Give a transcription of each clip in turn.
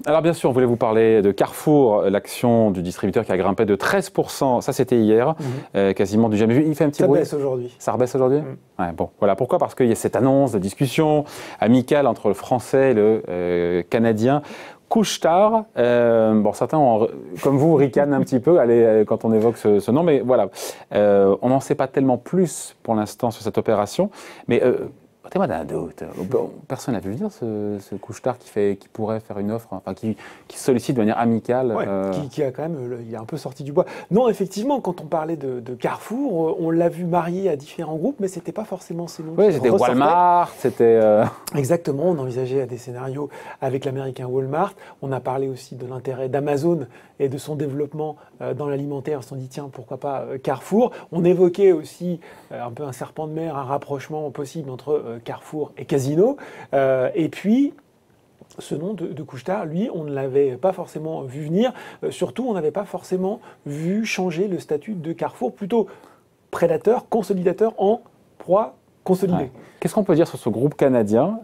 Alors bien sûr, on voulait vous parler de Carrefour, l'action du distributeur qui a grimpé de 13%, ça c'était hier, quasiment du jamais vu. Il fait un petit bruit. Ça baisse aujourd'hui. Ça rebaisse aujourd'hui. Ouais, bon, voilà pourquoi, parce qu'il y a cette annonce de discussion amicale entre le français et le canadien. Couche-Tard, bon, certains, comme vous, ricanent un petit peu quand on évoque ce nom, mais voilà, on n'en sait pas tellement plus pour l'instant sur cette opération, mais moi d'un doute. Personne n'a vu venir ce Couche-Tard qui pourrait faire une offre, enfin qui sollicite de manière amicale. Ouais, qui a quand même, il est un peu sorti du bois. Non, effectivement, quand on parlait de Carrefour, on l'a vu marié à différents groupes, mais c'était pas forcément ces noms. Oui, c'était Walmart, c'était. Exactement, on envisageait des scénarios avec l'américain Walmart. On a parlé aussi de l'intérêt d'Amazon et de son développement dans l'alimentaire. On s'est dit, tiens, pourquoi pas Carrefour. On évoquait aussi un peu un serpent de mer, un rapprochement possible entre Carrefour et Casino. Et puis, ce nom de Couche-Tard, lui, on ne l'avait pas forcément vu venir. Surtout, on n'avait pas forcément vu changer le statut de Carrefour, plutôt prédateur, consolidateur en proie consolidée. Ouais. Qu'est-ce qu'on peut dire sur ce groupe canadien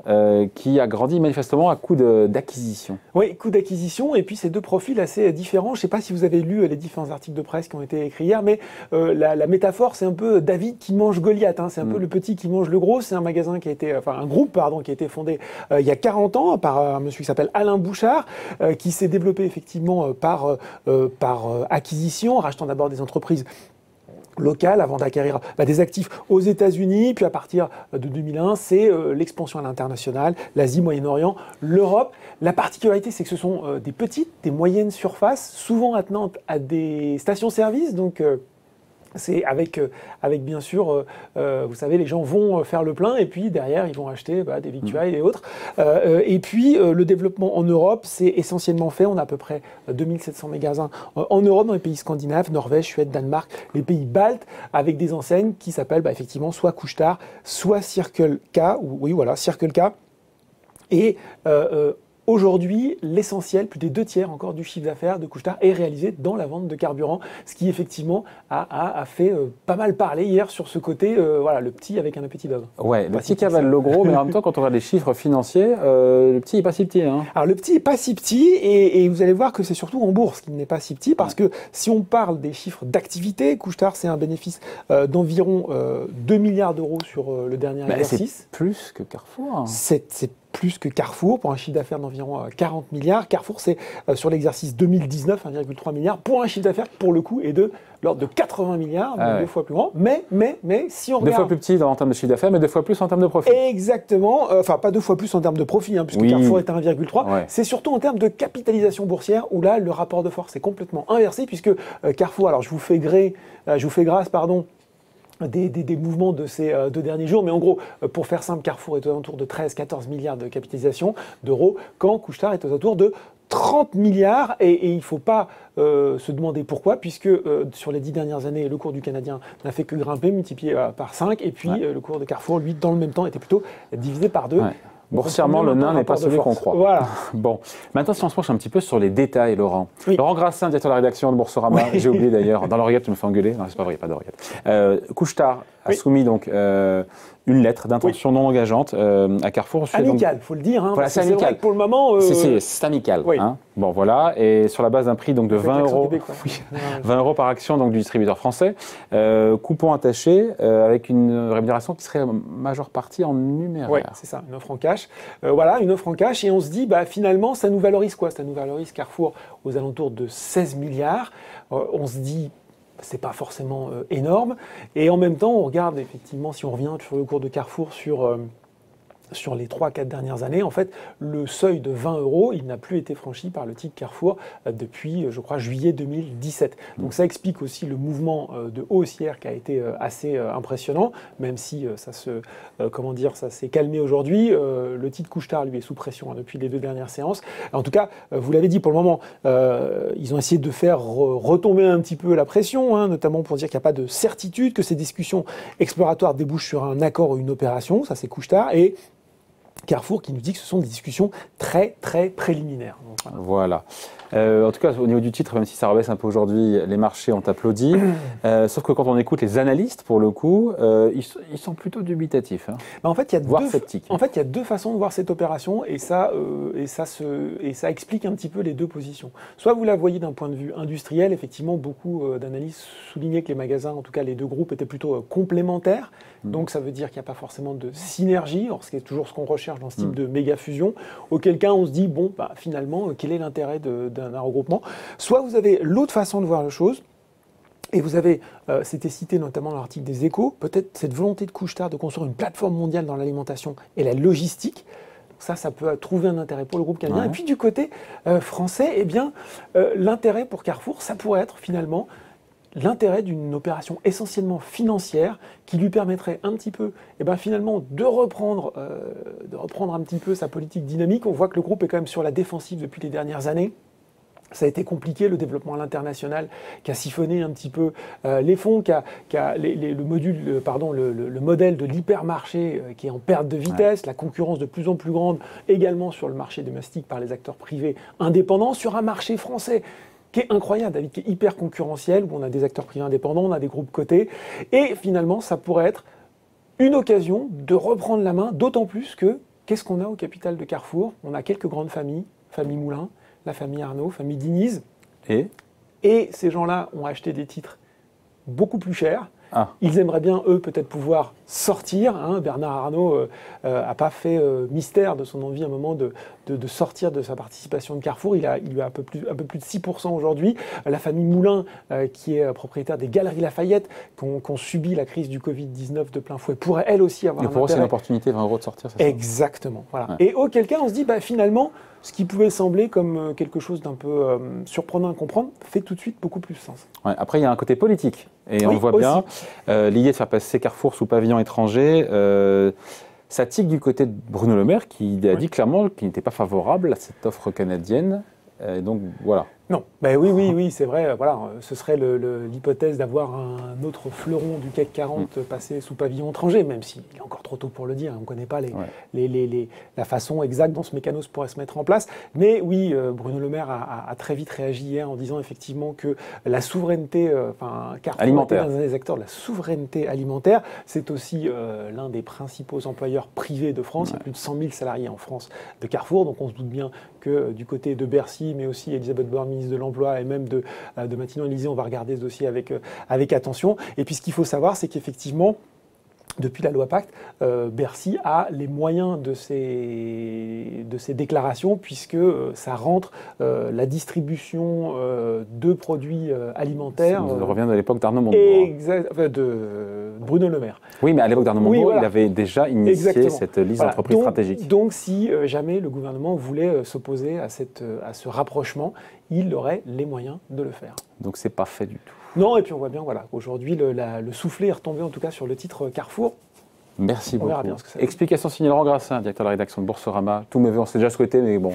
qui a grandi manifestement à coup d'acquisition? Oui, coup d'acquisition, et puis ces deux profils assez différents. Je ne sais pas si vous avez lu les différents articles de presse qui ont été écrits hier, mais la métaphore, c'est un peu David qui mange Goliath. Hein. C'est un peu le petit qui mange le gros. C'est un magasin qui a été, un groupe pardon, qui a été fondé il y a 40 ans par un monsieur qui s'appelle Alain Bouchard, qui s'est développé effectivement par acquisition, rachetant d'abord des entreprises locales avant d'acquérir des actifs aux États-Unis. Puis à partir de 2001, c'est l'expansion à l'international, l'Asie, Moyen-Orient, l'Europe. La particularité, c'est que ce sont des petites, des moyennes surfaces, souvent attenantes à des stations-service. Donc c'est avec bien sûr, vous savez, les gens vont faire le plein et puis derrière, ils vont acheter des victuailles et autres. Et puis, le développement en Europe, c'est essentiellement fait. On a à peu près 2700 magasins en Europe, dans les pays scandinaves, Norvège, Suède, Danemark, les pays baltes, avec des enseignes qui s'appellent effectivement soit Couche-Tard, soit Circle K, ou oui, voilà, Circle K. Et aujourd'hui, l'essentiel, plus des 2/3 encore du chiffre d'affaires de Couche-Tard est réalisé dans la vente de carburant, ce qui effectivement a fait pas mal parler hier sur ce côté, le petit avec un petit dog. Ouais, le petit cavale le gros, mais en même temps, quand on regarde les chiffres financiers, le petit n'est pas si petit. Hein. Alors le petit n'est pas si petit, et vous allez voir que c'est surtout en bourse qu'il n'est pas si petit, parce que si on parle des chiffres d'activité, Couche-Tard, c'est un bénéfice d'environ 2 milliards d'euros sur le dernier exercice. C'est plus que Carrefour. Hein. C'est plus que Carrefour, pour un chiffre d'affaires d'environ 40 milliards. Carrefour, c'est sur l'exercice 2019, 1,3 milliard, pour un chiffre d'affaires, pour le coup, est de l'ordre de 80 milliards, donc 2 fois plus grand. Mais, si on regarde... 2 fois plus petit en termes de chiffre d'affaires, mais 2 fois plus en termes de profit. Exactement. Enfin, pas 2 fois plus en termes de profit, puisque Carrefour est à 1,3. Ouais. C'est surtout en termes de capitalisation boursière, où là, le rapport de force est complètement inversé, puisque Carrefour, alors je vous fais grâce, des mouvements de ces 2 derniers jours. Mais en gros, pour faire simple, Carrefour est aux alentours de 13-14 milliards de capitalisation d'euros, quand Couche-Tard est aux alentours de 30 milliards. Et il ne faut pas se demander pourquoi, puisque sur les 10 dernières années, le cours du Canadien n'a fait que grimper, multiplié par 5. Et puis, le cours de Carrefour, lui, dans le même temps, était plutôt divisé par 2. Ouais. Boursièrement, le nain n'est pas celui qu'on croit. Voilà. Bon, maintenant, si on se penche un petit peu sur les détails, Laurent. Oui. Laurent Grassin, directeur de la rédaction de Boursorama. Oui. J'ai oublié d'ailleurs, dans l'oreillette, tu me fais engueuler. Non, c'est pas vrai, il n'y a pas d'oreillette. Couche-Tard a soumis donc une lettre d'intention non engageante à Carrefour. Amical, il faut le dire. Voilà, c'est amical. Vrai que pour le moment... C'est amical. Oui. Hein. Bon, voilà. Et sur la base d'un prix donc, de 20 euros, 20 euros par action donc, du distributeur français, coupon attaché avec une rémunération qui serait en majeure partie en numéraire. Oui, c'est ça, une offre en cash. Une offre en cash. Et on se dit, finalement, ça nous valorise quoi? Ça nous valorise Carrefour aux alentours de 16 milliards. On se dit... c'est pas forcément énorme. Et en même temps, on regarde effectivement, si on revient sur le cours de Carrefour sur les 3-4 dernières années, en fait, le seuil de 20 euros, il n'a plus été franchi par le titre Carrefour depuis, je crois, juillet 2017. Donc ça explique aussi le mouvement de haussière qui a été assez impressionnant, même si ça s'est calmé aujourd'hui. Le titre Couche-Tard, lui, est sous pression depuis les 2 dernières séances. En tout cas, vous l'avez dit, pour le moment, ils ont essayé de faire retomber un petit peu la pression, notamment pour dire qu'il n'y a pas de certitude, que ces discussions exploratoires débouchent sur un accord ou une opération. Ça, c'est Couche-Tard. Et Carrefour qui nous dit que ce sont des discussions très très préliminaires. Donc, voilà. En tout cas, au niveau du titre, même si ça rebaisse un peu aujourd'hui, les marchés ont applaudi. Sauf que quand on écoute les analystes, pour le coup, ils sont plutôt dubitatifs. Hein. En fait, voire sceptiques. En fait, il y a deux façons de voir cette opération et ça explique un petit peu les deux positions. Soit vous la voyez d'un point de vue industriel, effectivement, beaucoup d'analystes soulignaient que les magasins, en tout cas les deux groupes, étaient plutôt complémentaires. Donc ça veut dire qu'il n'y a pas forcément de synergie, ce qui est toujours ce qu'on recherche dans ce type de méga fusion. Auquel cas on se dit, bon, finalement, quel est l'intérêt d'un regroupement? Soit vous avez l'autre façon de voir la chose, et vous avez, c'était cité notamment dans l'article des Échos, peut-être cette volonté de Couche-Tard de construire une plateforme mondiale dans l'alimentation et la logistique. Ça peut trouver un intérêt pour le groupe canadien. Ouais. Et puis du côté français, eh bien, l'intérêt pour Carrefour, ça pourrait être finalement l'intérêt d'une opération essentiellement financière qui lui permettrait un petit peu, finalement, de reprendre un petit peu sa politique dynamique. On voit que le groupe est quand même sur la défensive depuis les dernières années. Ça a été compliqué, le développement à l'international, qui a siphonné un petit peu les fonds, le modèle de l'hypermarché qui est en perte de vitesse, ouais. La concurrence de plus en plus grande également sur le marché domestique par les acteurs privés indépendants, sur un marché français qui est incroyable, David, qui est hyper concurrentiel, où on a des acteurs privés indépendants, on a des groupes cotés, et finalement, ça pourrait être une occasion de reprendre la main, d'autant plus que, qu'est-ce qu'on a au capital de Carrefour? On a quelques grandes familles, famille Moulin, la famille Arnault, famille Diniz, et ces gens-là ont acheté des titres beaucoup plus chers. Ils aimeraient bien, eux, peut-être pouvoir sortir. Hein. Bernard Arnault n'a pas fait mystère de son envie à un moment de sortir de sa participation de Carrefour. Il a un peu plus de 6% aujourd'hui. La famille Moulin, qui est propriétaire des Galeries Lafayette, qui ont subi la crise du Covid-19 de plein fouet, pourrait elle aussi avoir un intérêt. Et pour eux, c'est une opportunité, 20 € de sortir, c'est ça? Exactement. Voilà. Ouais. Et auquel cas, on se dit, finalement, ce qui pouvait sembler comme quelque chose d'un peu surprenant à comprendre, fait tout de suite beaucoup plus sens. Ouais, après, il y a un côté politique. Et on le voit bien, l'idée de faire passer Carrefour sous pavillon étranger, ça tique du côté de Bruno Le Maire, qui a dit clairement qu'il n'était pas favorable à cette offre canadienne. Donc voilà. Non, oui, c'est vrai. Voilà, ce serait l'hypothèse d'avoir un autre fleuron du CAC 40 passé sous pavillon étranger, même s'il est encore trop tôt pour le dire. On ne connaît pas la façon exacte dont ce mécanisme pourrait se mettre en place. Mais oui, Bruno Le Maire a très vite réagi hier en disant effectivement que la souveraineté, Carrefour alimentaire, était un des acteurs de la souveraineté alimentaire. C'est aussi l'un des principaux employeurs privés de France. Il y a plus de 100 000 salariés en France de Carrefour. Donc on se doute bien que du côté de Bercy, mais aussi Elisabeth Borne, ministre de l'Emploi, et même de Matignon-Élysée, on va regarder ce dossier avec attention. Et puis ce qu'il faut savoir, c'est qu'effectivement, depuis la loi Pacte, Bercy a les moyens de ces déclarations, puisque ça rentre la distribution de produits alimentaires. Ça revient de l'époque d'Arnaud Montebourg. De Bruno Le Maire. Oui, mais à l'époque d'Arnaud Montebourg, il avait déjà initié cette liste d'entreprises stratégiques. Donc, si jamais le gouvernement voulait s'opposer à ce rapprochement, il aurait les moyens de le faire. Donc, c'est pas fait du tout. Non, et puis on voit bien, aujourd'hui, le soufflet est retombé en tout cas sur le titre Carrefour. Merci beaucoup. On verra bien ce que ça fait. Explication signée Laurent Grassin, directeur de la rédaction de Boursorama. Tout me veut, on s'est déjà souhaité, mais bon.